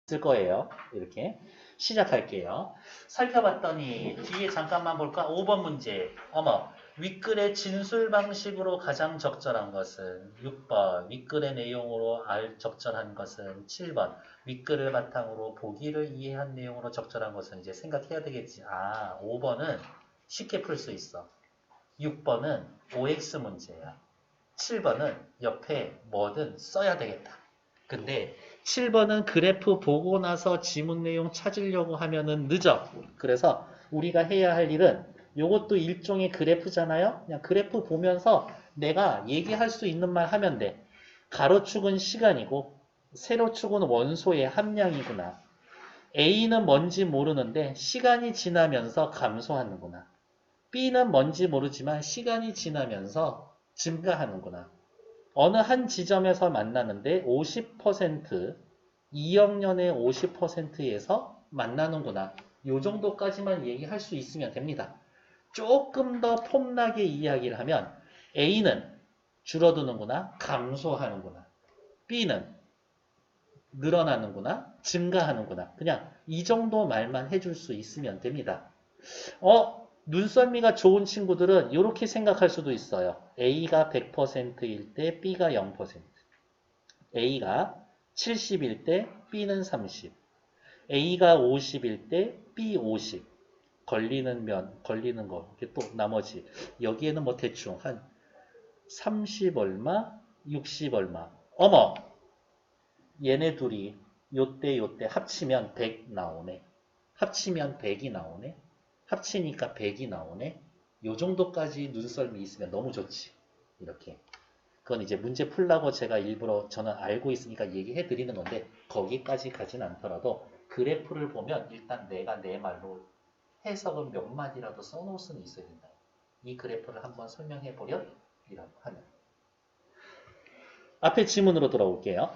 있을 거예요. 이렇게 시작할게요. 살펴봤더니 뒤에 잠깐만 볼까? 5번 문제. 어머, 윗글의 진술 방식으로 가장 적절한 것은 6번, 윗글의 내용으로 적절한 것은 7번, 윗글을 바탕으로 보기를 이해한 내용으로 적절한 것은 이제 생각해야 되겠지. 5번은 쉽게 풀 수 있어. 6번은 OX 문제야. 7번은 옆에 뭐든 써야 되겠다. 근데 7번은 그래프 보고 나서 지문 내용 찾으려고 하면은 늦어. 그래서 우리가 해야 할 일은 이것도 일종의 그래프잖아요. 그냥 그래프 보면서 내가 얘기할 수 있는 말 하면 돼. 가로축은 시간이고 세로축은 원소의 함량이구나. A는 뭔지 모르는데 시간이 지나면서 감소하는구나. B는 뭔지 모르지만 시간이 지나면서 증가하는구나. 어느 한 지점에서 만나는데 50%, 2억 년의 50%에서 만나는구나. 요 정도까지만 얘기할 수 있으면 됩니다. 조금 더 폼나게 이야기를 하면 A는 줄어드는구나, 감소하는구나. B는 늘어나는구나, 증가하는구나. 그냥 이 정도 말만 해줄 수 있으면 됩니다. 눈썰미가 좋은 친구들은 이렇게 생각할 수도 있어요. A가 100%일 때 B가 0%. A가 70일 때 B는 30. A가 50일 때 B 50. 걸리는 거. 이렇게 또 나머지. 여기에는 뭐 대충 한 30 얼마, 60 얼마. 어머! 얘네 둘이 요때 합치면 100 나오네. 합치면 100이 나오네. 합치니까 100이 나오네. 요 정도까지 눈썰미 있으면 너무 좋지. 이렇게. 그건 이제 문제 풀라고 제가 일부러 저는 알고 있으니까 얘기해 드리는 건데 거기까지 가진 않더라도 그래프를 보면 일단 내가 내 말로 해석은 몇 마디라도 써놓을 수는 있어야 된다. 이 그래프를 한번 설명해 보렴 이라고 하면 앞에 지문으로 돌아올게요.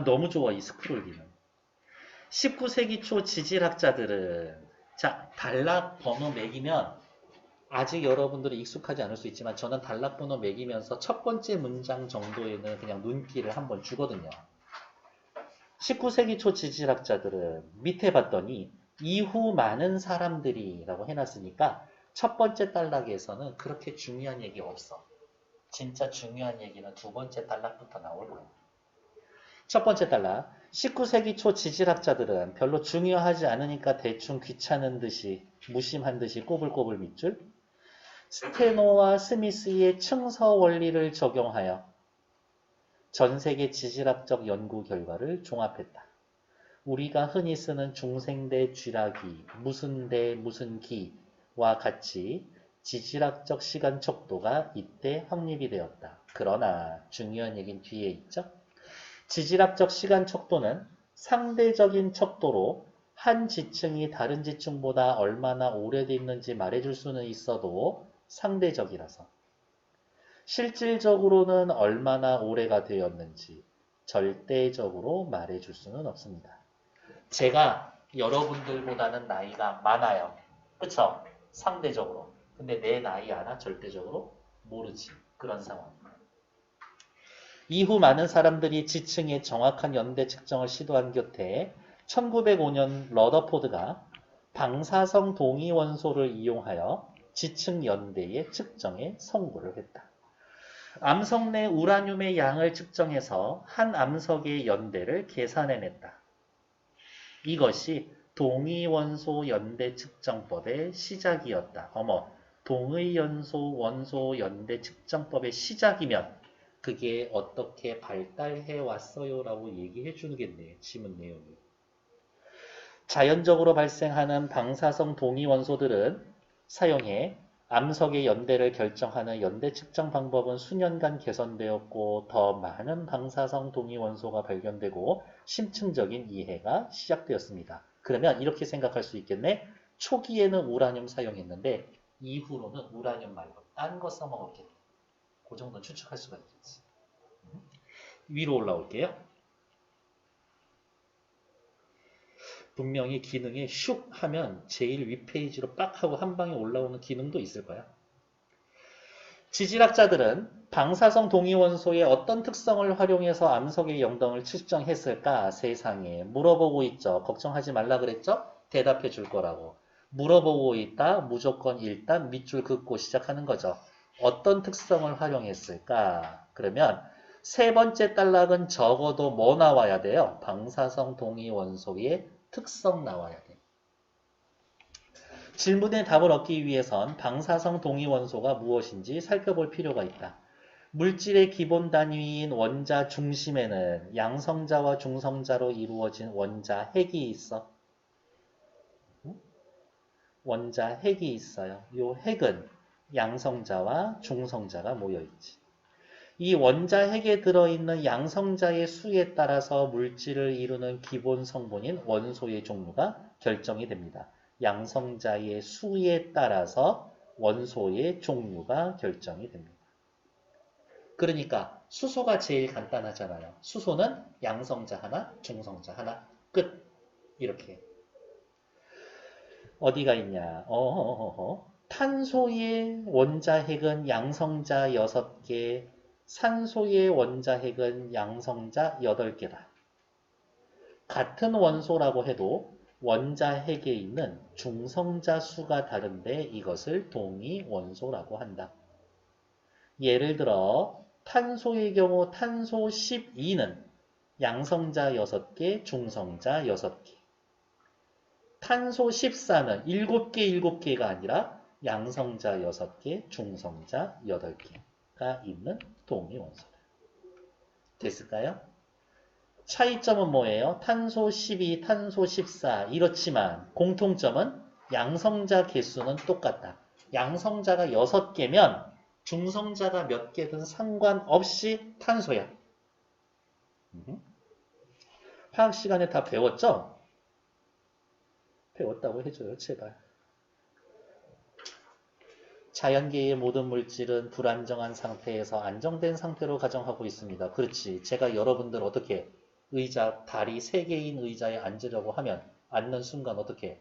너무 좋아 이 스크롤 기능. 19세기 초 지질학자들은 자 단락 번호 매기면 아직 여러분들이 익숙하지 않을 수 있지만 저는 단락 번호 매기면서 첫 번째 문장 정도에는 그냥 눈길을 한번 주거든요. 19세기 초 지질학자들은 밑에 봤더니 이후 많은 사람들이 라고 해놨으니까 첫 번째 단락에서는 그렇게 중요한 얘기 없어. 진짜 중요한 얘기는 두 번째 단락부터 나올 거예요. 첫 번째 단락. 19세기 초 지질학자들은 별로 중요하지 않으니까 대충 귀찮은 듯이 무심한 듯이 꼬불꼬불 밑줄. 스테노와 스미스의 층서 원리를 적용하여 전 세계 지질학적 연구 결과를 종합했다. 우리가 흔히 쓰는 중생대 쥐라기, 무슨 대 무슨 기와 같이 지질학적 시간 척도가 이때 확립이 되었다. 그러나 중요한 얘기는 뒤에 있죠. 지질학적 시간 척도는 상대적인 척도로 한 지층이 다른 지층보다 얼마나 오래됐는지 말해줄 수는 있어도 상대적이라서 실질적으로는 얼마나 오래가 되었는지 절대적으로 말해줄 수는 없습니다. 제가 여러분들보다는 나이가 많아요. 그쵸? 상대적으로. 근데 내 나이 알아? 절대적으로? 모르지. 그런 상황. 이후 많은 사람들이 지층의 정확한 연대 측정을 시도한 곁에 1905년 러더포드가 방사성 동위원소를 이용하여 지층 연대의 측정에 성공을 했다. 암석 내 우라늄의 양을 측정해서 한 암석의 연대를 계산해냈다. 이것이 동위원소 연대 측정법의 시작이었다. 어머, 동위원소 원소 연대 측정법의 시작이면 그게 어떻게 발달해 왔어요? 라고 얘기해 주겠네. 지문 내용이. 자연적으로 발생하는 방사성 동위원소들은 사용해 암석의 연대를 결정하는 연대 측정 방법은 수년간 개선되었고 더 많은 방사성 동위원소가 발견되고 심층적인 이해가 시작되었습니다. 그러면 이렇게 생각할 수 있겠네. 초기에는 우라늄 사용했는데 이후로는 우라늄 말고 딴 거 써먹었겠네. 그 정도는 추측할 수가 있겠지. 위로 올라올게요. 분명히 기능에 슉 하면 제일 윗페이지로 빡 하고 한 방에 올라오는 기능도 있을 거야. 지질학자들은 방사성 동위원소의 어떤 특성을 활용해서 암석의 영동을 측정했을까? 세상에 물어보고 있죠. 걱정하지 말라 그랬죠? 대답해 줄 거라고. 물어보고 있다. 무조건 일단 밑줄 긋고 시작하는 거죠. 어떤 특성을 활용했을까? 그러면 세 번째 단락은 적어도 뭐 나와야 돼요? 방사성 동위원소의 특성 나와야 돼요. 질문의 답을 얻기 위해선 방사성 동위원소가 무엇인지 살펴볼 필요가 있다. 물질의 기본 단위인 원자 중심에는 양성자와 중성자로 이루어진 원자 핵이 있어. 원자 핵이 있어요. 이 핵은 양성자와 중성자가 모여있지. 이 원자 핵에 들어있는 양성자의 수에 따라서 물질을 이루는 기본 성분인 원소의 종류가 결정이 됩니다. 양성자의 수에 따라서 원소의 종류가 결정이 됩니다. 그러니까 수소가 제일 간단하잖아요. 수소는 양성자 하나, 중성자 하나, 끝. 이렇게. 어디가 있냐? 탄소의 원자핵은 양성자 6개, 산소의 원자핵은 양성자 8개다. 같은 원소라고 해도 원자핵에 있는 중성자 수가 다른데 이것을 동위원소라고 한다. 예를 들어 탄소의 경우 탄소 12는 양성자 6개, 중성자 6개. 탄소 14는 7개가 아니라 양성자 6개, 중성자 8개가 있는 동위원소다. 됐을까요? 차이점은 뭐예요? 탄소 12, 탄소 14 이렇지만 공통점은 양성자 개수는 똑같다. 양성자가 6개면 중성자가 몇 개든 상관없이 탄소야. 화학 시간에 다 배웠죠? 배웠다고 해줘요, 제발. 자연계의 모든 물질은 불안정한 상태에서 안정된 상태로 가정하고 있습니다. 그렇지. 제가 여러분들 어떻게 의자, 다리 3개인 의자에 앉으려고 하면 앉는 순간 어떻게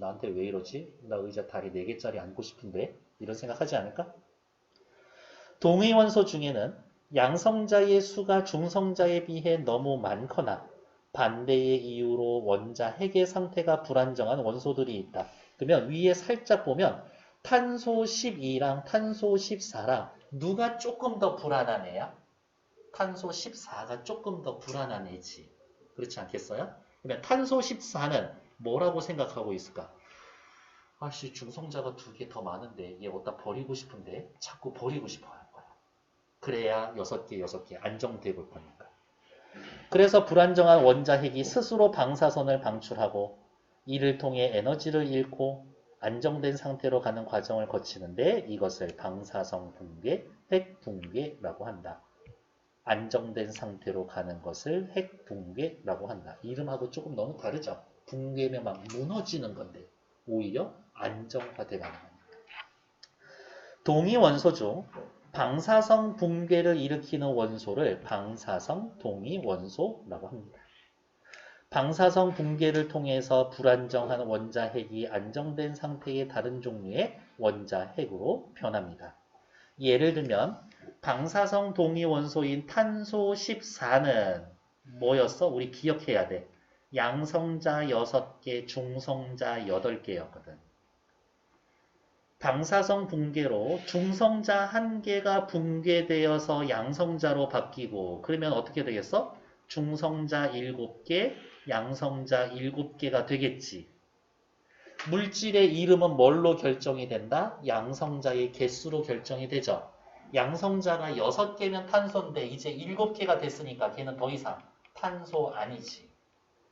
나한테 왜 이러지? 나 의자 다리 4개짜리 앉고 싶은데? 이런 생각하지 않을까? 동위원소 중에는 양성자의 수가 중성자에 비해 너무 많거나 반대의 이유로 원자 핵의 상태가 불안정한 원소들이 있다. 그러면 위에 살짝 보면 탄소 12랑 탄소 14랑 누가 조금 더 불안한 애야? 탄소 14가 조금 더 불안한 애지. 그렇지 않겠어요? 그러면 탄소 14는 뭐라고 생각하고 있을까? 아씨, 중성자가 2개 더 많은데 얘 어디다 버리고 싶은데 자꾸 버리고 싶어 할 거야. 그래야 6개 안정돼 볼 거니까. 그래서 불안정한 원자핵이 스스로 방사선을 방출하고 이를 통해 에너지를 잃고 안정된 상태로 가는 과정을 거치는데 이것을 방사성 붕괴, 핵 붕괴라고 한다. 안정된 상태로 가는 것을 핵 붕괴라고 한다. 이름하고 조금 너무 다르죠? 붕괴면 막 무너지는 건데 오히려 안정화되가는 겁니다. 동위 원소 중 방사성 붕괴를 일으키는 원소를 방사성 동위 원소라고 합니다. 방사성 붕괴를 통해서 불안정한 원자핵이 안정된 상태의 다른 종류의 원자핵으로 변합니다. 예를 들면 방사성 동위 원소인 탄소 14는 뭐였어? 우리 기억해야 돼. 양성자 6개, 중성자 8개였거든. 방사성 붕괴로 중성자 1개가 붕괴되어서 양성자로 바뀌고 그러면 어떻게 되겠어? 중성자 7개, 양성자 7개가 되겠지. 물질의 이름은 뭘로 결정이 된다? 양성자의 개수로 결정이 되죠. 양성자가 6개면 탄소인데 이제 7개가 됐으니까 걔는 더 이상 탄소 아니지.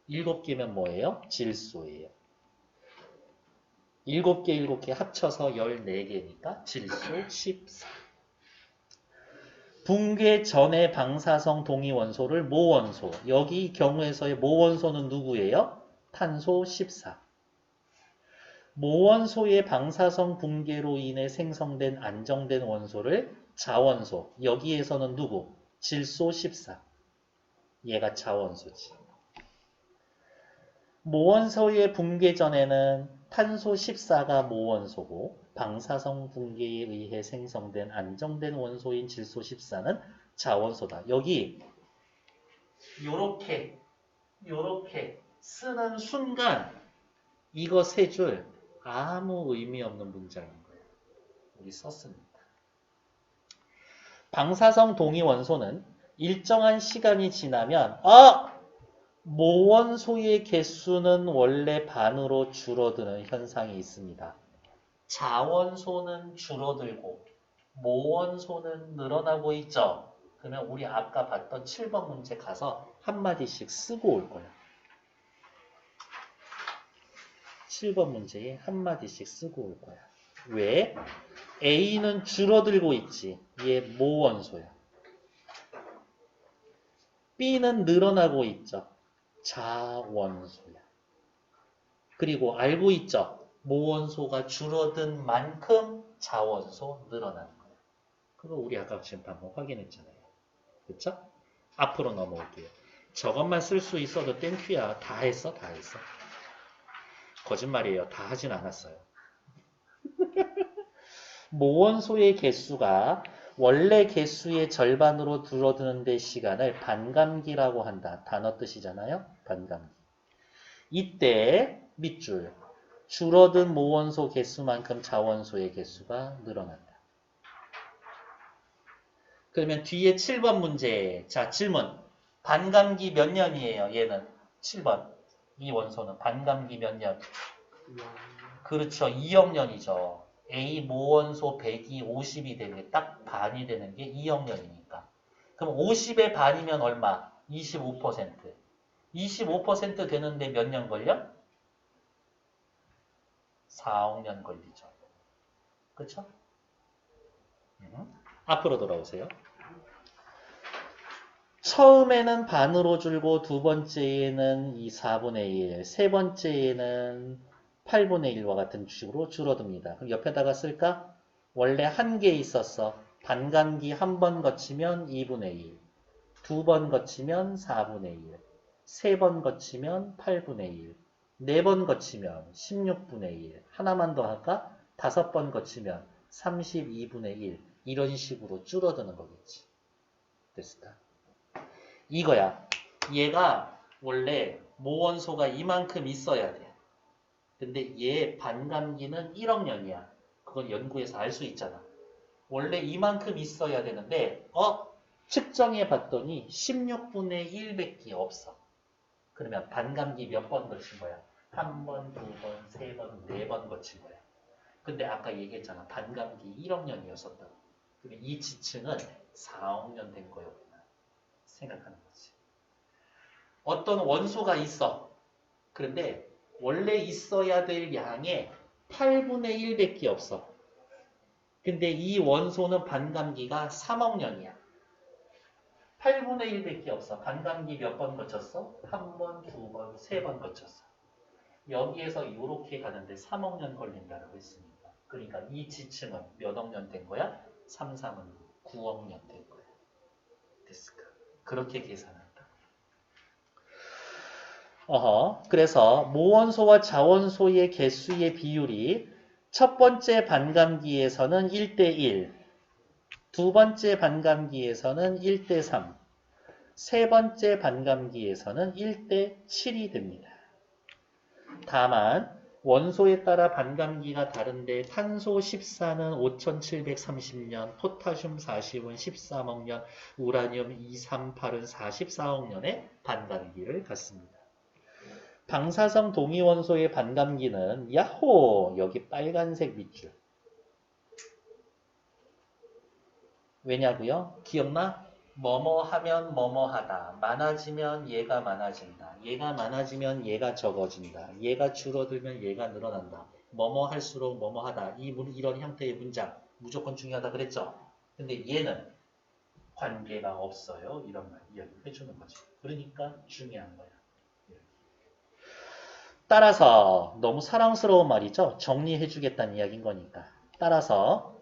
7개면 뭐예요? 질소예요. 7개 합쳐서 14개니까 질소 14. 붕괴 전의 방사성 동위원소를 모원소. 여기 경우에서의 모원소는 누구예요? 탄소 14. 모원소의 방사성 붕괴로 인해 생성된 안정된 원소를 자원소. 여기에서는 누구? 질소 14. 얘가 자원소지. 모원소의 붕괴 전에는 탄소 14가 모원소고 방사성 붕괴에 의해 생성된 안정된 원소인 질소 14는 자원소다. 여기 요렇게 쓰는 순간 이거 세 줄 아무 의미 없는 문장인 거예요. 우리 썼습니다. 방사성 동위 원소는 일정한 시간이 지나면 모원소의 개수는 원래 반으로 줄어드는 현상이 있습니다. 자원소는 줄어들고 모원소는 늘어나고 있죠. 그러면 우리 아까 봤던 7번 문제 가서 한마디씩 쓰고 올 거예요. 7번 문제에 한마디씩 쓰고 올 거야. 왜? A는 줄어들고 있지. 얘 모원소야. B는 늘어나고 있죠. 자원소야. 그리고 알고 있죠. 모원소가 줄어든 만큼 자원소 늘어나는 거야. 그거 우리 아까 지금 방금 확인했잖아요. 그쵸? 앞으로 넘어올게요. 저것만 쓸 수 있어도 땡큐야. 다 했어. 거짓말이에요. 다 하진 않았어요. 모원소의 개수가 원래 개수의 절반으로 줄어드는 데 시간을 반감기라고 한다. 단어 뜻이잖아요. 반감기. 이때 밑줄 줄어든 모원소 개수만큼 자원소의 개수가 늘어난다. 그러면 뒤에 7번 문제. 자, 질문. 반감기 몇 년이에요? 얘는 7번. 이 원소는 반감기 몇 년? 그렇죠. 2억 년이죠. A 모원소 100이 50이 되는 게 딱 반이 되는 게 2억 년이니까. 그럼 50의 반이면 얼마? 25%. 25% 되는데 몇 년 걸려? 4억 년 걸리죠. 그렇죠? 앞으로 돌아오세요. 처음에는 반으로 줄고 두 번째에는 이 4분의 1, 세 번째에는 8분의 1과 같은 식으로 줄어듭니다. 그럼 옆에다가 쓸까? 원래 한 개 있었어. 반감기 한 번 거치면 2분의 1, 두 번 거치면 4분의 1, 세 번 거치면 8분의 1, 네 번 거치면 16분의 1, 하나만 더 할까? 5번 거치면 32분의 1, 이런 식으로 줄어드는 거겠지. 됐을까? 이거야. 얘가 원래 모원소가 이만큼 있어야 돼. 근데 얘 반감기는 1억 년이야. 그건 연구에서 알 수 있잖아. 원래 이만큼 있어야 되는데 측정해 봤더니 16분의 1밖에 없어. 그러면 반감기 몇 번 거친 거야? 한 번, 두 번, 세 번, 네 번 거친 거야. 근데 아까 얘기했잖아. 반감기 1억 년이었었다고. 그럼 이 지층은 4억 년 된 거였구나. 생각하는 거지. 어떤 원소가 있어. 그런데 원래 있어야 될 양의 8분의 1밖에 없어. 근데 이 원소는 반감기가 3억 년이야. 8분의 1밖에 없어. 반감기 몇 번 거쳤어? 한 번, 두 번, 세 번 거쳤어. 여기에서 이렇게 가는데 3억 년 걸린다고 했으니까. 그러니까 이 지층은 몇억 년 된 거야? 3, 3은 9억 년 된 거야. 됐을까? 그렇게 계산한다. 그래서 모원소와 자원소의 개수의 비율이 첫 번째 반감기에서는 1대1, 두 번째 반감기에서는 1대3, 세 번째 반감기에서는 1대7이 됩니다. 다만 원소에 따라 반감기가 다른데 탄소 14는 5730년, 포타슘 40은 13억 년, 우라늄 238은 44억 년의 반감기를 갖습니다. 방사성 동위원소의 반감기는 야호! 여기 빨간색 밑줄. 왜냐고요? 기억나? 뭐뭐 하면 뭐뭐 하다. 많아지면 얘가 많아진다. 얘가 많아지면 얘가 적어진다. 얘가 줄어들면 얘가 늘어난다. 뭐뭐 할수록 뭐뭐 하다. 이런 형태의 문장 무조건 중요하다 그랬죠? 근데 얘는 관계가 없어요. 이런 말 이야기를 해주는 거죠. 그러니까 중요한 거야. 따라서 너무 사랑스러운 말이죠. 정리해주겠다는 이야기인 거니까. 따라서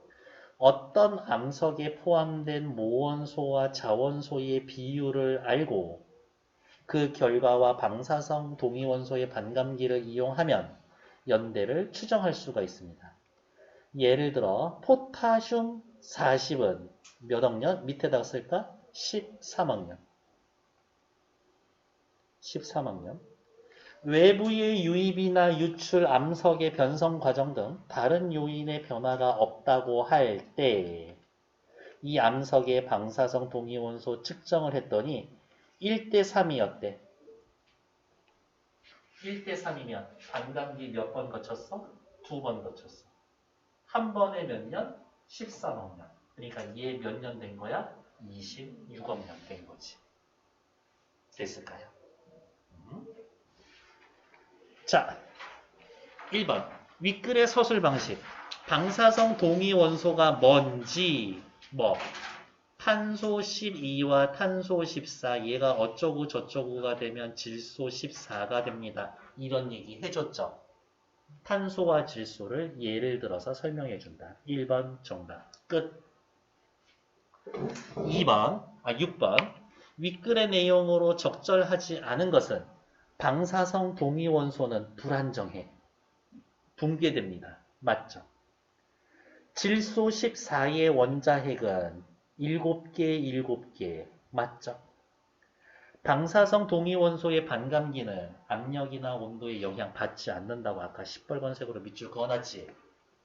어떤 암석에 포함된 모원소와 자원소의 비율을 알고 그 결과와 방사성 동위원소의 반감기를 이용하면 연대를 추정할 수가 있습니다. 예를 들어 포타슘 40은 몇 억년? 밑에다가 쓸까? 13억년. 13억년. 외부의 유입이나 유출, 암석의 변성 과정 등 다른 요인의 변화가 없다고 할 때 이 암석의 방사성 동위원소 측정을 했더니 1대 3이었대. 1대 3이면 반감기 몇 번 거쳤어? 2번 거쳤어. 한 번에 몇 년? 13억 년. 그러니까 얘 몇 년 된 거야? 26억 년 된 거지. 됐을까요? 자, 1번. 윗글의 서술 방식. 방사성 동위 원소가 뭔지, 탄소 12와 탄소 14, 얘가 어쩌고 저쩌고가 되면 질소 14가 됩니다. 이런 얘기 해줬죠. 탄소와 질소를 예를 들어서 설명해준다. 1번 정답. 끝. 6번. 윗글의 내용으로 적절하지 않은 것은 방사성 동위원소는 불안정해. 붕괴됩니다. 맞죠? 질소 14의 원자핵은 7개, 7개. 맞죠? 방사성 동위원소의 반감기는 압력이나 온도에 영향 받지 않는다고 아까 시뻘건색으로 밑줄 그어놨지.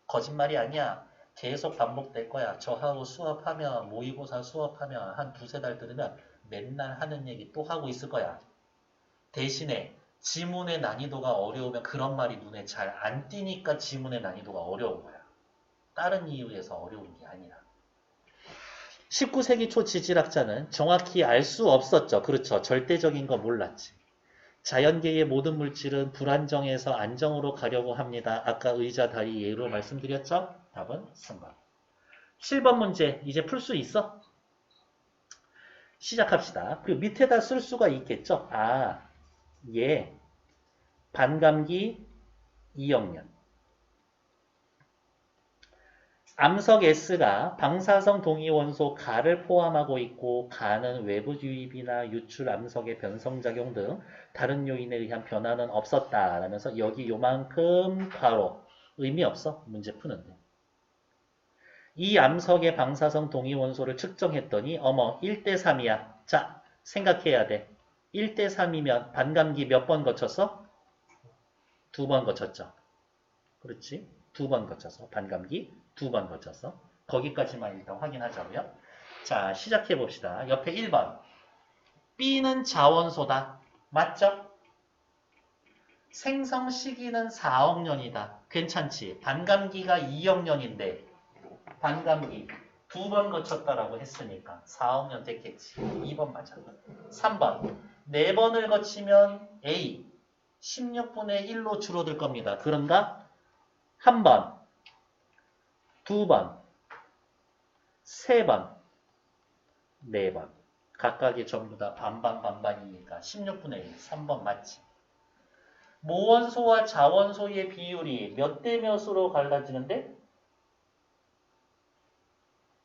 거짓말이 아니야. 계속 반복될 거야. 저하고 수업하면 모의고사 수업하면 한 두세 달 들으면 맨날 하는 얘기 또 하고 있을 거야. 대신에 지문의 난이도가 어려우면 그런 말이 눈에 잘 안 띄니까 지문의 난이도가 어려운 거야. 다른 이유에서 어려운 게 아니라. 19세기 초 지질학자는 정확히 알 수 없었죠. 그렇죠. 절대적인 거 몰랐지. 자연계의 모든 물질은 불안정해서 안정으로 가려고 합니다. 아까 의자 다리 예로 말씀드렸죠? 답은 3번. 7번 문제 이제 풀 수 있어? 시작합시다. 그리고 밑에다 쓸 수가 있겠죠? 예. 반감기 2억 년. 암석 S가 방사성 동위원소 가를 포함하고 있고 가는 외부 유입이나 유출 암석의 변성작용 등 다른 요인에 의한 변화는 없었다 라면서 여기 요만큼 괄호 의미 없어 문제 푸는데 이 암석의 방사성 동위원소를 측정했더니 어머 1대 3이야. 자 생각해야 돼. 1대 3이면 반감기 몇 번 거쳤어? 2번 거쳤죠. 그렇지? 2번 거쳐서 반감기 2번 거쳐서 거기까지만 일단 확인하자고요. 자 시작해 봅시다. 옆에 1번 B는 자원소다. 맞죠? 생성 시기는 4억 년이다. 괜찮지? 반감기가 2억 년인데 반감기 2번 거쳤다라고 했으니까 4억 년 됐겠지. 2번 맞아. 3번 4번을 거치면 A 16분의 1로 줄어들 겁니다. 그런가? 1번, 2번, 3번, 4번. 각각이 전부 다 반반이니까 16분의 1, 3번 맞지. 모원소와 자원소의 비율이 몇 대 몇으로 갈라지는데?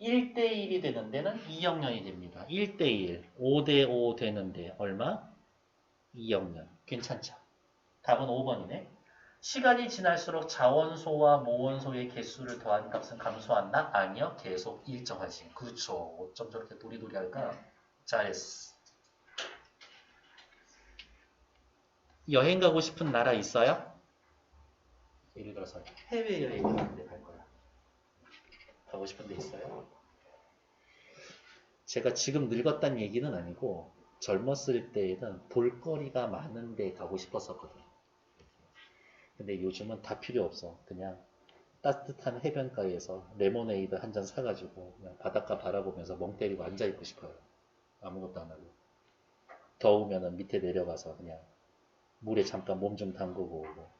1대 1이 되는 데는 2억 년이 됩니다. 1대 1, 5대 5 되는데 얼마? 2억 년. 괜찮죠? 답은 5번이네. 시간이 지날수록 자원소와 모원소의 개수를 더한 값은 감소한다? 아니요. 계속 일정하지. 그렇죠. 어쩜 저렇게 도리도리 할까? 잘했어. 여행 가고 싶은 나라 있어요? 예를 들어서 해외여행 가는 데 갈 거야. 가고 싶은 데 있어요? 제가 지금 늙었다는 얘기는 아니고 젊었을 때에는 볼거리가 많은 데 가고 싶었었거든요. 근데 요즘은 다 필요 없어. 그냥 따뜻한 해변가에서 레모네이드 한 잔 사가지고 그냥 바닷가 바라보면서 멍 때리고 앉아있고 싶어요. 아무것도 안 하고. 더우면은 밑에 내려가서 그냥 물에 잠깐 몸 좀 담그고 오고.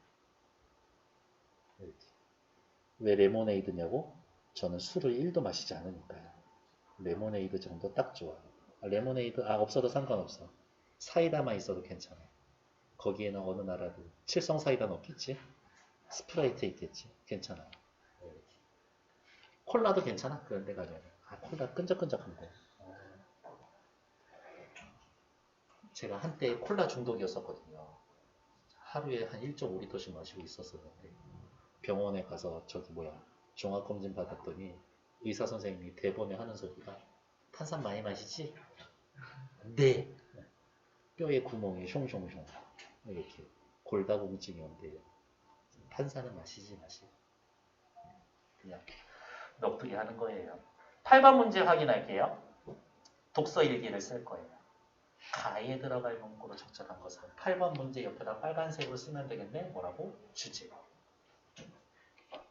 왜 레모네이드냐고? 저는 술을 1도 마시지 않으니까요. 레모네이드 정도 딱 좋아. 레모네이드 없어도 상관없어. 사이다만 있어도 괜찮아. 거기에는 어느 나라도 칠성 사이다는 없겠지? 스프라이트 있겠지? 괜찮아. 콜라도 괜찮아. 그런 데 가면. 콜라 끈적끈적한데. 제가 한때 콜라 중독이었었거든요. 하루에 한 1.5리터씩 마시고 있었었는데 병원에 가서 종합검진 받았더니 의사 선생님이 대본에 하는 소리가 탄산 많이 마시지? 네. 뼈에 구멍이 숑숑숑 이렇게 골다공증이 온대요. 탄산은 마시지 마시고 그냥 넋두리 하는 거예요. 8번 문제 확인할게요. 독서 일기를 쓸 거예요. 가에 들어갈 문구로 적절한 것은 8번 문제 옆에다 빨간색으로 쓰면 되겠네. 뭐라고? 주제.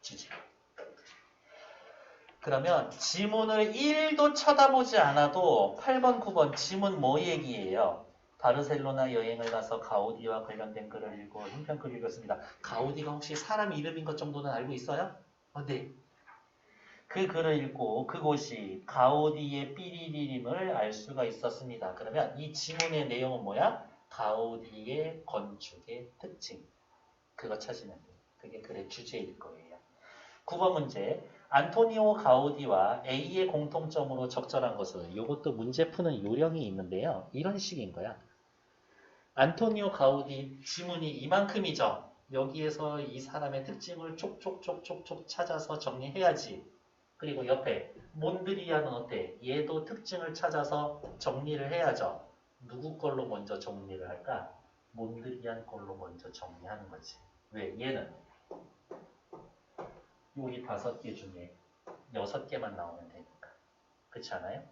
주제. 그러면 지문을 1도 쳐다보지 않아도 8번, 9번 지문 뭐 얘기예요? 바르셀로나 여행을 가서 가우디와 관련된 글을 읽고 형평글 읽었습니다. 가우디가 혹시 사람 이름인 것 정도는 알고 있어요? 네. 그 글을 읽고 그곳이 가우디의 삐리리림을 알 수가 있었습니다. 그러면 이 지문의 내용은 뭐야? 가우디의 건축의 특징. 그거 찾으면 돼요. 그게 글의 주제일 거예요. 9번 문제. 안토니오 가우디와 A의 공통점으로 적절한 것은 이것도 문제 푸는 요령이 있는데요. 이런 식인 거야. 안토니오 가우디 지문이 이만큼이죠. 여기에서 이 사람의 특징을 촉촉촉촉촉 찾아서 정리해야지. 그리고 옆에 몬드리안은 어때? 얘도 특징을 찾아서 정리를 해야죠. 누구 걸로 먼저 정리를 할까? 몬드리안 걸로 먼저 정리하는 거지. 왜? 얘는 여기 5개 중에 6개만 나오면 되니까. 그렇지 않아요?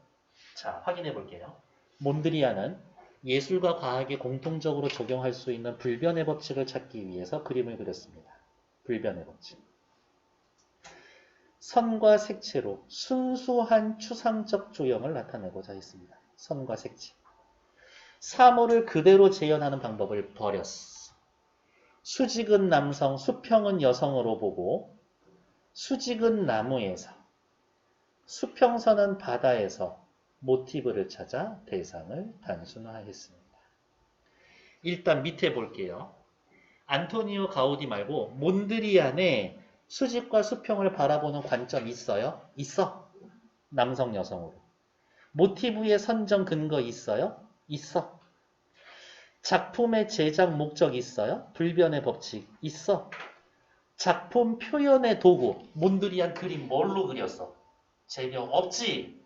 자, 확인해 볼게요. 몬드리안은 예술과 과학에 공통적으로 적용할 수 있는 불변의 법칙을 찾기 위해서 그림을 그렸습니다. 불변의 법칙. 선과 색채로 순수한 추상적 조형을 나타내고자 했습니다. 선과 색채. 사물을 그대로 재현하는 방법을 버렸어. 수직은 남성, 수평은 여성으로 보고 수직은 나무에서, 수평선은 바다에서 모티브를 찾아 대상을 단순화했습니다. 일단 밑에 볼게요. 안토니오 가우디 말고 몬드리안에 수직과 수평을 바라보는 관점 있어요? 있어. 남성, 여성으로. 모티브의 선정 근거 있어요? 있어. 작품의 제작 목적 있어요? 불변의 법칙 있어. 작품 표현의 도구, 몬드리안 그림 뭘로 그렸어? 재명 없지?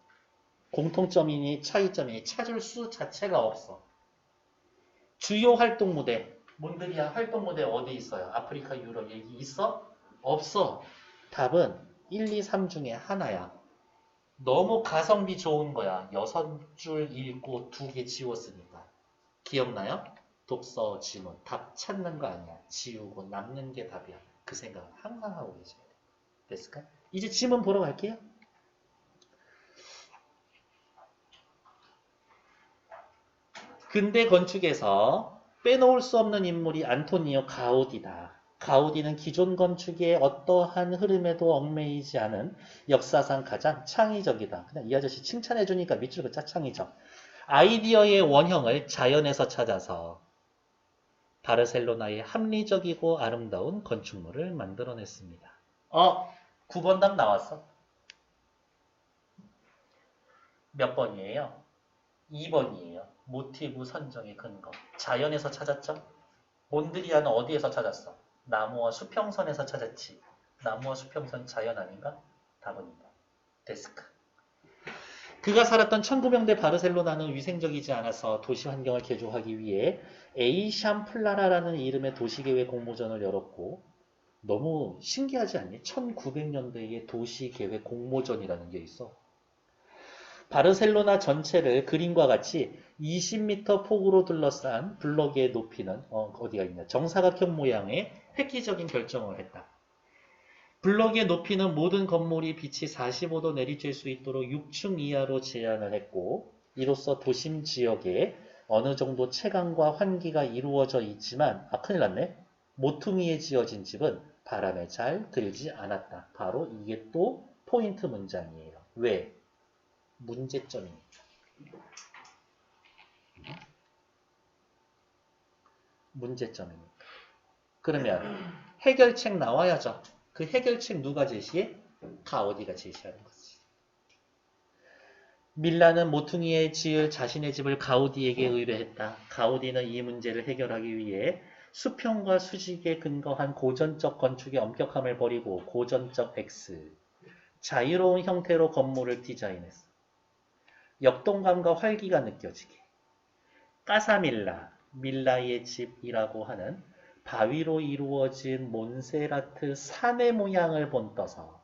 공통점이니 차이점이니 찾을 수 자체가 없어. 주요 활동 무대, 몬드리안 활동 무대 어디 있어요? 아프리카, 유럽 얘기 있어? 없어. 답은 1, 2, 3 중에 하나야. 너무 가성비 좋은 거야. 6줄 읽고 2개 지웠으니까. 기억나요? 독서 지문. 답 찾는 거 아니야. 지우고 남는 게 답이야. 그 생각 항상 하고 계셔야 돼. 됐을까? 이제 지문 보러 갈게요. 근대 건축에서 빼놓을 수 없는 인물이 안토니오 가우디다. 가우디는 기존 건축의 어떠한 흐름에도 얽매이지 않은 역사상 가장 창의적이다. 그냥 이 아저씨 칭찬해주니까 밑줄 긋자 창의적. 아이디어의 원형을 자연에서 찾아서 바르셀로나의 합리적이고 아름다운 건축물을 만들어냈습니다. 9번 답 나왔어. 몇 번이에요? 2번이에요. 모티브 선정의 근거. 자연에서 찾았죠? 몬드리안은 어디에서 찾았어? 나무와 수평선에서 찾았지. 나무와 수평선 자연 아닌가? 답은 2번. 데스크. 그가 살았던 1900년대 바르셀로나는 위생적이지 않아서 도시 환경을 개조하기 위해 에이샴플라라라는 이름의 도시계획 공모전을 열었고 너무 신기하지 않니? 1900년대에 도시계획 공모전이라는 게 있어. 바르셀로나 전체를 그림과 같이 20m 폭으로 둘러싼 블럭의 높이는 어디가 있냐? 정사각형 모양의 획기적인 결정을 했다. 블럭의 높이는 모든 건물이 빛이 45도 내리쬐 수 있도록 6층 이하로 제한을 했고 이로써 도심 지역에 어느 정도 채광과 환기가 이루어져 있지만 큰일 났네. 모퉁이에 지어진 집은 바람에 잘 들지 않았다. 바로 이게 또 포인트 문장이에요. 왜? 문제점이니까. 문제점이니까. 그러면 해결책 나와야죠. 그 해결책 누가 제시해? 가우디가 제시하는 거지. 밀라는 모퉁이에 지을 자신의 집을 가우디에게 의뢰했다. 가우디는 이 문제를 해결하기 위해 수평과 수직에 근거한 고전적 건축의 엄격함을 버리고 고전적 X, 자유로운 형태로 건물을 디자인했어. 역동감과 활기가 느껴지게. 까사밀라, 밀라의 집이라고 하는 바위로 이루어진 몬세라트 산의 모양을 본떠서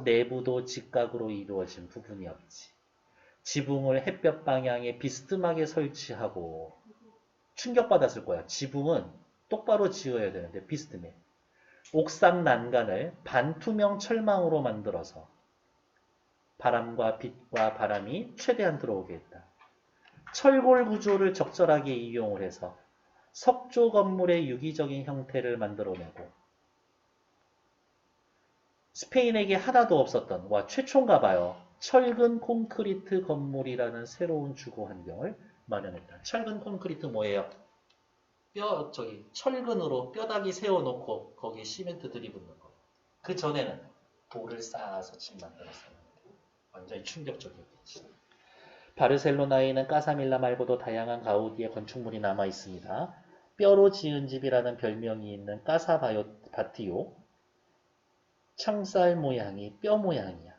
내부도 직각으로 이루어진 부분이 없지. 지붕을 햇볕 방향에 비스듬하게 설치하고 충격받았을 거야. 지붕은 똑바로 지어야 되는데 비스듬해. 옥상 난간을 반투명 철망으로 만들어서 바람과 빛과 바람이 최대한 들어오게 했다. 철골 구조를 적절하게 이용을 해서 석조 건물의 유기적인 형태를 만들어내고 스페인에게 하나도 없었던 최초인가 봐요. 철근 콘크리트 건물이라는 새로운 주거 환경을 마련했다. 철근 콘크리트 뭐예요? 철근으로 뼈다귀 세워놓고 거기에 시멘트 들이붓는 거. 그 전에는 돌을 쌓아서 집 만들었었는데 완전히 충격적이었겠지. 바르셀로나에는 까사밀라 말고도 다양한 가우디의 건축물이 남아 있습니다. 뼈로 지은 집이라는 별명이 있는 까사바티오. 창살 모양이 뼈 모양이야.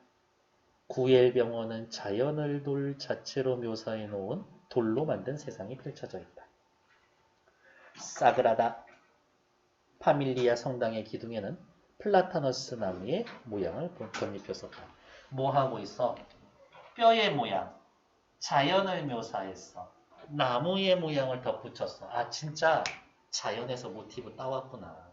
구엘병원은 자연을 돌 자체로 묘사해 놓은 돌로 만든 세상이 펼쳐져 있다. 사그라다 파밀리아 성당의 기둥에는 플라타너스 나무의 모양을 덧입혔었다. 뭐 하고 있어? 뼈의 모양, 자연을 묘사했어. 나무의 모양을 덧붙였어. 아 진짜 자연에서 모티브 따왔구나.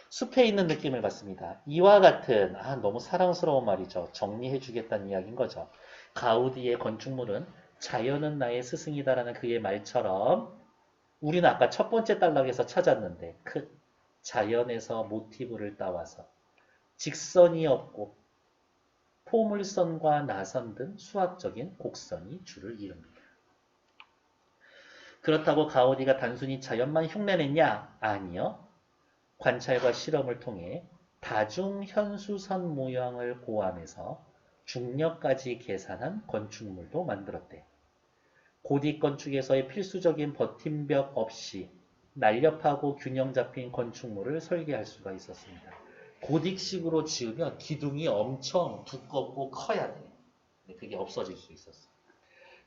숲에 있는 느낌을 받습니다. 이와 같은 너무 사랑스러운 말이죠. 정리해주겠다는 이야기인 거죠. 가우디의 건축물은 자연은 나의 스승이다라는 그의 말처럼 우리는 아까 첫 번째 단락에서 찾았는데 그 자연에서 모티브를 따와서 직선이 없고 포물선과 나선 등 수학적인 곡선이 주를 이룹니다. 그렇다고 가우디가 단순히 자연만 흉내냈냐? 아니요. 관찰과 실험을 통해 다중현수선 모양을 고안해서 중력까지 계산한 건축물도 만들었대. 고딕 건축에서의 필수적인 버팀벽 없이 날렵하고 균형 잡힌 건축물을 설계할 수가 있었습니다. 고딕식으로 지으면 기둥이 엄청 두껍고 커야 돼. 근데 그게 없어질 수 있었어.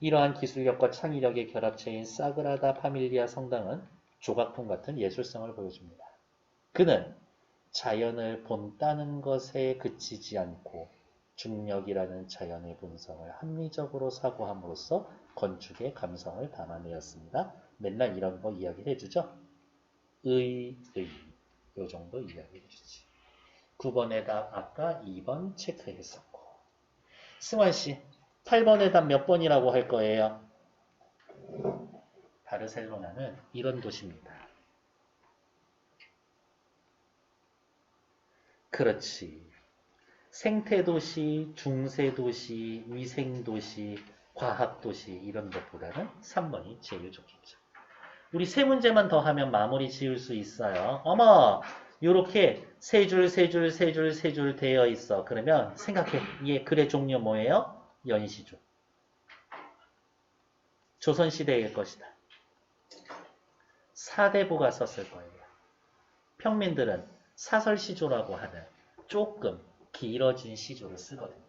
이러한 기술력과 창의력의 결합체인 사그라다 파밀리아 성당은 조각품 같은 예술성을 보여줍니다. 그는 자연을 본다는 것에 그치지 않고 중력이라는 자연의 본성을 합리적으로 사고함으로써 건축의 감성을 담아내었습니다. 맨날 이런 거 이야기를 해주죠. 요 정도 이야기 해주지. 9번의 답 아까 2번 체크했었고. 승환씨 8번의 답 몇 번이라고 할 거예요? 바르셀로나는 이런 도시입니다. 그렇지. 생태도시, 중세도시, 위생도시, 과학도시 이런 것보다는 3번이 제일 좋겠죠. 우리 세 문제만 더 하면 마무리 지을 수 있어요. 어머! 요렇게 세 줄 되어 있어. 그러면 생각해. 얘 글의 종류 뭐예요? 연시조. 조선시대일 것이다. 사대부가 썼을 거예요. 평민들은 사설시조라고 하는 조금 길어진 시조를 쓰거든요.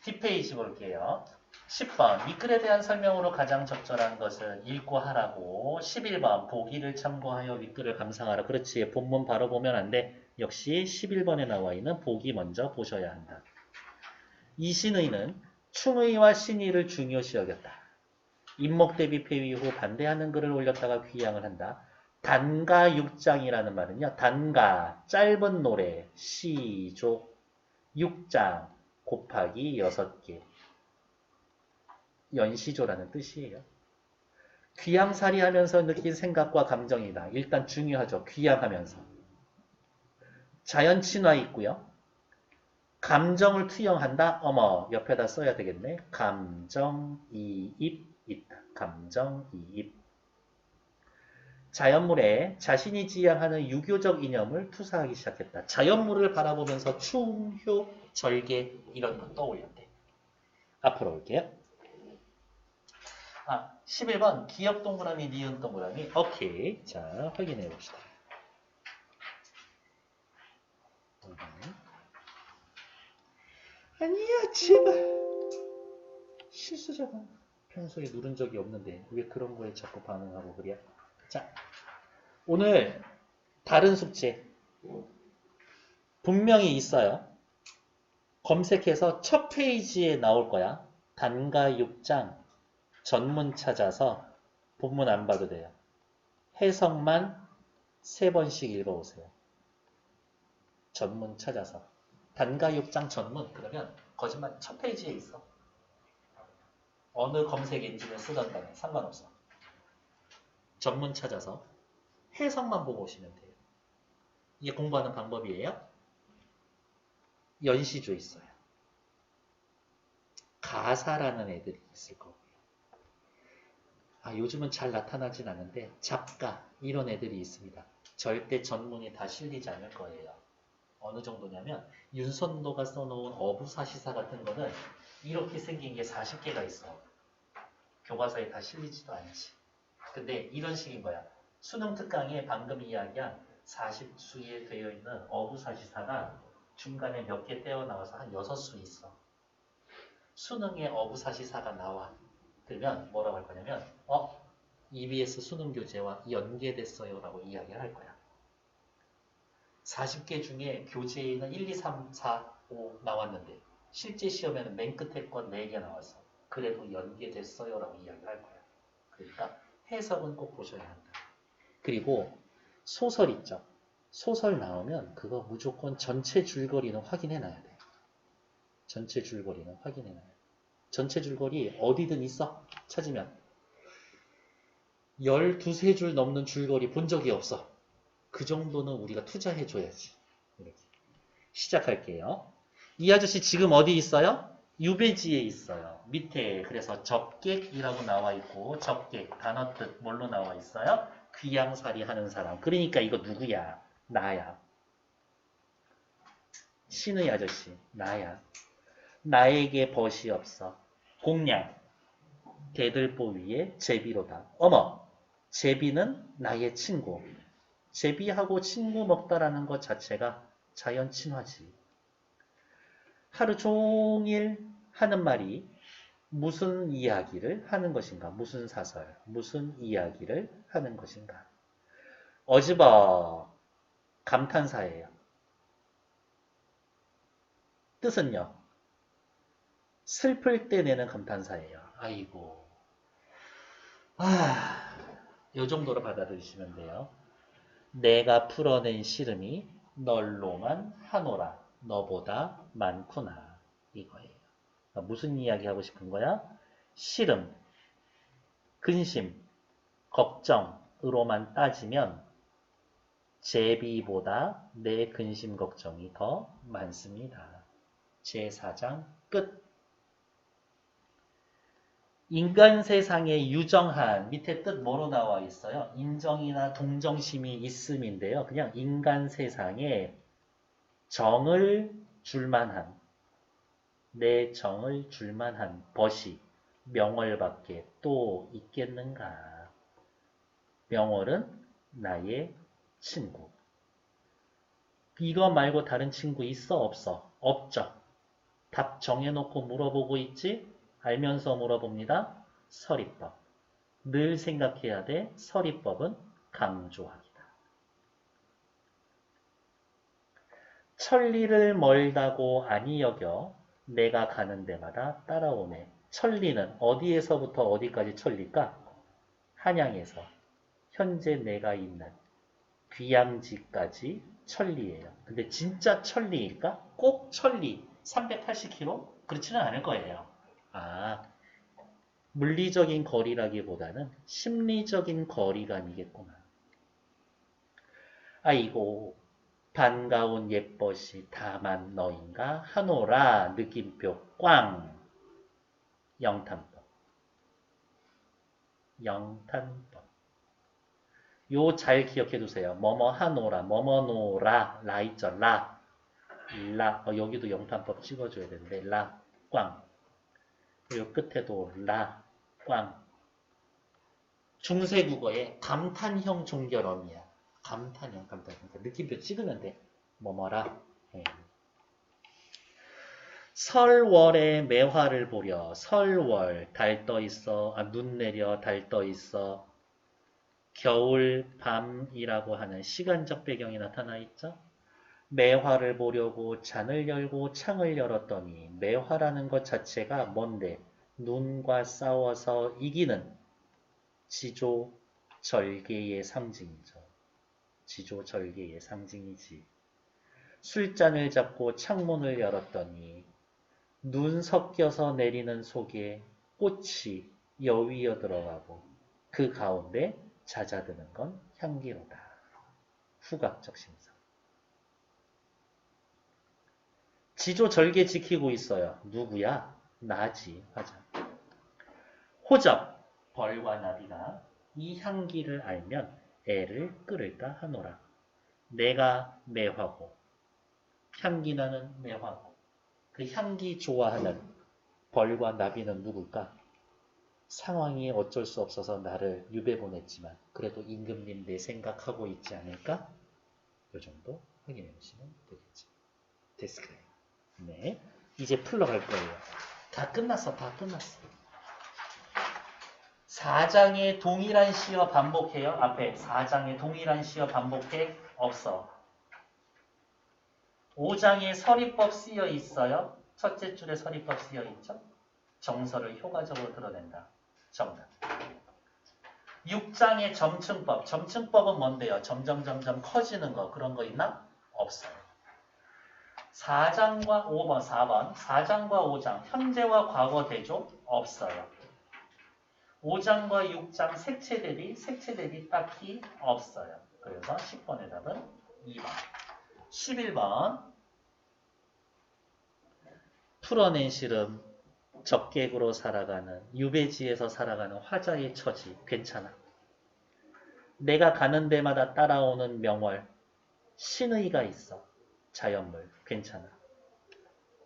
뒷페이지 볼게요. 10번 윗글에 대한 설명으로 가장 적절한 것은 읽고 하라고. 11번 보기를 참고하여 윗글을 감상하라. 그렇지. 본문 바로 보면 안 돼. 역시 11번에 나와 있는 보기 먼저 보셔야 한다. 이신의는 충의와 신의를 중요시 여겼다. 임목 대비 폐위 후 반대하는 글을 올렸다가 귀양을 한다. 단가 6장이라는 말은요. 단가, 짧은 노래, 시조, 6장 곱하기 6개. 연시조라는 뜻이에요. 귀양살이 하면서 느낀 생각과 감정이다. 일단 중요하죠. 귀양하면서. 자연 친화 있고요. 감정을 투영한다. 어머, 옆에다 써야 되겠네. 감정이입 있다. 감정이입. 자연물에 자신이 지향하는 유교적 이념을 투사하기 시작했다. 자연물을 바라보면서 충효, 절개 이런 거 떠올렸대. 앞으로 올게요. 11번 기역 동그라미, 니은 동그라미. 오케이. 자, 확인해 봅시다. 아니야, 제발. 실수자가 평소에 누른 적이 없는데 왜 그런 거에 자꾸 반응하고 그래? 자, 오늘 다른 숙제 분명히 있어요. 검색해서 첫 페이지에 나올 거야. 단가 6장 전문 찾아서 본문 안 봐도 돼요. 해석만 3번씩 읽어오세요. 전문 찾아서. 단가 6장 전문 그러면 거짓말 첫 페이지에 있어. 어느 검색 엔진을 쓰던 간에 상관없어. 전문 찾아서 해석만 보고 오시면 돼요. 이게 공부하는 방법이에요. 연시조 있어요. 가사라는 애들이 있을 거고요. 요즘은 잘 나타나진 않는데 작가 이런 애들이 있습니다. 절대 전문이 다 실리지 않을 거예요. 어느 정도냐면 윤선도가 써놓은 어부사시사 같은 거는 이렇게 생긴 게 40개가 있어. 교과서에 다 실리지도 않지. 근데 이런 식인 거야. 수능 특강에 방금 이야기한 40수에 되어 있는 어부사시사가 중간에 몇 개 떼어 나와서 한 6수 있어. 수능에 어부사시사가 나와. 그러면 뭐라고 할 거냐면 EBS 수능 교재와 연계됐어요 라고 이야기를 할 거야. 40개 중에 교재에는 1, 2, 3, 4, 5 나왔는데 실제 시험에는 맨 끝에 건 4개 나왔어. 그래도 연계됐어요 라고 이야기를 할 거야. 그러니까 해석은 꼭 보셔야 한다. 그리고 소설 있죠. 소설 나오면 그거 무조건 전체 줄거리는 확인해놔야 돼. 전체 줄거리는 확인해놔야 돼. 전체 줄거리 어디든 있어. 찾으면 12줄 넘는 줄거리 본 적이 없어. 그 정도는 우리가 투자해줘야지. 이렇게. 시작할게요. 이 아저씨 지금 어디 있어요? 유배지에 있어요. 밑에 그래서 접객이라고 나와 있고 접객 단어 뜻 뭘로 나와 있어요? 귀양살이 하는 사람. 그러니까 이거 누구야? 나야. 신의 아저씨 나야. 나에게 벗이 없어. 공양 대들보 위에 제비로다. 어머 제비는 나의 친구. 제비하고 친구 먹다라는 것 자체가 자연 친화지. 하루 종일 하는 말이 무슨 이야기를 하는 것인가? 무슨 사설, 무슨 이야기를 하는 것인가? 어집어 감탄사예요. 뜻은요? 슬플 때 내는 감탄사예요. 아이고. 요 정도로 받아들이시면 돼요. 내가 풀어낸 시름이 널로만 하노라. 너보다 많구나. 이거예요. 그러니까 무슨 이야기 하고 싶은 거야? 시름, 근심, 걱정으로만 따지면 제비보다 내 근심 걱정이 더 많습니다. 제4장 끝. 인간 세상에 유정한 밑에 뜻 뭐로 나와 있어요? 인정이나 동정심이 있음인데요. 그냥 인간 세상에 정을 줄만한 내 정을 줄만한 벗이 명월밖에 또 있겠는가? 명월은 나의 친구. 이거 말고 다른 친구 있어? 없어? 없죠. 답 정해놓고 물어보고 있지? 알면서 물어봅니다. 서리법. 늘 생각해야 돼. 서리법은 강조하기다. 천리를 멀다고 아니 여겨 내가 가는 데마다 따라오네. 천리는 어디에서부터 어디까지 천리일까? 한양에서 현재 내가 있는 귀양지까지 천리예요. 근데 진짜 천리일까? 꼭 천리 380km? 그렇지는 않을 거예요. 물리적인 거리라기보다는 심리적인 거리감이겠구나. 아이고 반가운 예벗이 다만 너인가 하노라. 느낌표 꽝. 영탄법. 영탄법. 요 잘 기억해 두세요. 뭐뭐 하노라. 뭐뭐 노라. 라 있죠. 라. 여기도 영탄법 찍어줘야 되는데 라. 꽝. 그리고 끝에도 라. 꽝. 중세국어의 감탄형 종결어미야. 감탄형. 느낌표 찍으면 돼. 뭐뭐라. 설월에 매화를 보려. 설월 달 떠 있어. 눈 내려 달 떠 있어. 겨울 밤이라고 하는 시간적 배경이 나타나 있죠. 매화를 보려고 잔을 열고 창을 열었더니 매화라는 것 자체가 뭔데? 눈과 싸워서 이기는 지조절개의 상징이죠. 지조절개의 상징이지. 술잔을 잡고 창문을 열었더니 눈 섞여서 내리는 속에 꽃이 여위어 들어가고 그 가운데 잦아드는 건 향기로다. 후각적 심사. 지조절개 지키고 있어요. 누구야? 나지. 화자. 호접, 벌과 나비가 이 향기를 알면 애를 끌을까 하노라. 내가 매화고 향기 나는 매화고 그 향기 좋아하는 벌과 나비는 누굴까? 상황이 어쩔 수 없어서 나를 유배 보냈지만 그래도 임금님 내 생각하고 있지 않을까? 이 정도 확인해 보시면 되겠죠. 됐을까요? 네, 이제 풀러갈 거예요. 다 끝났어. 4장의 동일한 시어 반복해요. 앞에 4장의 동일한 시어 반복해? 없어. 5장에 서리법 쓰여 있어요. 첫째 줄에 서리법 쓰여 있죠. 정서를 효과적으로 드러낸다. 정답. 6장의 점층법. 점층법은 뭔데요? 점점 커지는 거. 그런 거 있나? 없어요. 4장과 5번, 4번. 4장과 5장. 현재와 과거 대조? 없어요. 5장과 6장 색채 대비 딱히 없어요. 그래서 10번의 답은 2번. 11번. 풀어낸 시름. 적객으로 살아가는 유배지에서 살아가는 화자의 처지. 괜찮아. 내가 가는 데마다 따라오는 명월. 신의가 있어. 자연물. 괜찮아.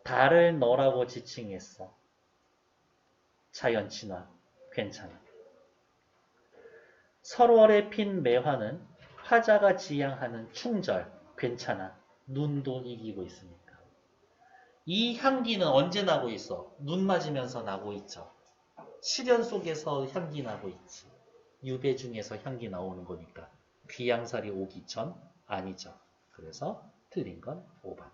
달을 너라고 지칭했어. 자연 친화. 괜찮아. 설월에 핀 매화는 화자가 지향하는 충절. 괜찮아. 눈도 이기고 있으니까. 이 향기는 언제 나고 있어? 눈 맞으면서 나고 있죠. 시련 속에서 향기 나고 있지. 유배 중에서 향기 나오는 거니까. 귀양살이 오기 전? 아니죠. 그래서 틀린 건 5번.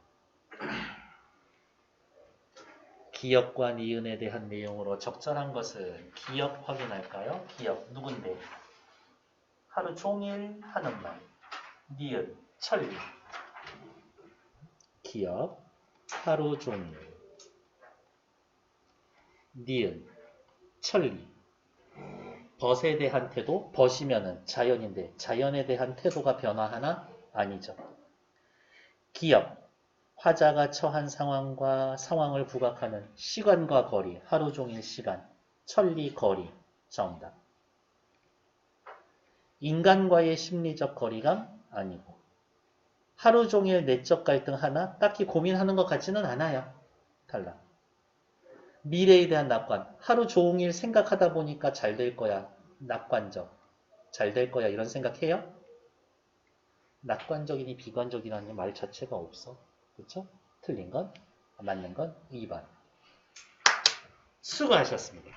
기역과 니은에 대한 내용으로 적절한 것은 기역 확인할까요? 기역 누군데? 하루 종일 하는 말. 니은 천리. 기역 하루 종일. 니은 천리. 벗에 대한 태도. 벗이면은 자연인데 자연에 대한 태도가 변화하나? 아니죠. 기역 화자가 처한 상황과 상황을 부각하는 시간과 거리, 하루 종일 시간, 천리 거리, 정답. 인간과의 심리적 거리감? 아니고. 하루 종일 내적 갈등 하나? 딱히 고민하는 것 같지는 않아요. 탈락. 미래에 대한 낙관. 하루 종일 생각하다 보니까 잘 될 거야. 낙관적. 잘 될 거야. 이런 생각해요? 낙관적이니 비관적이라는 말 자체가 없어. 그렇죠? 틀린 건, 맞는 건 2번. 수고하셨습니다.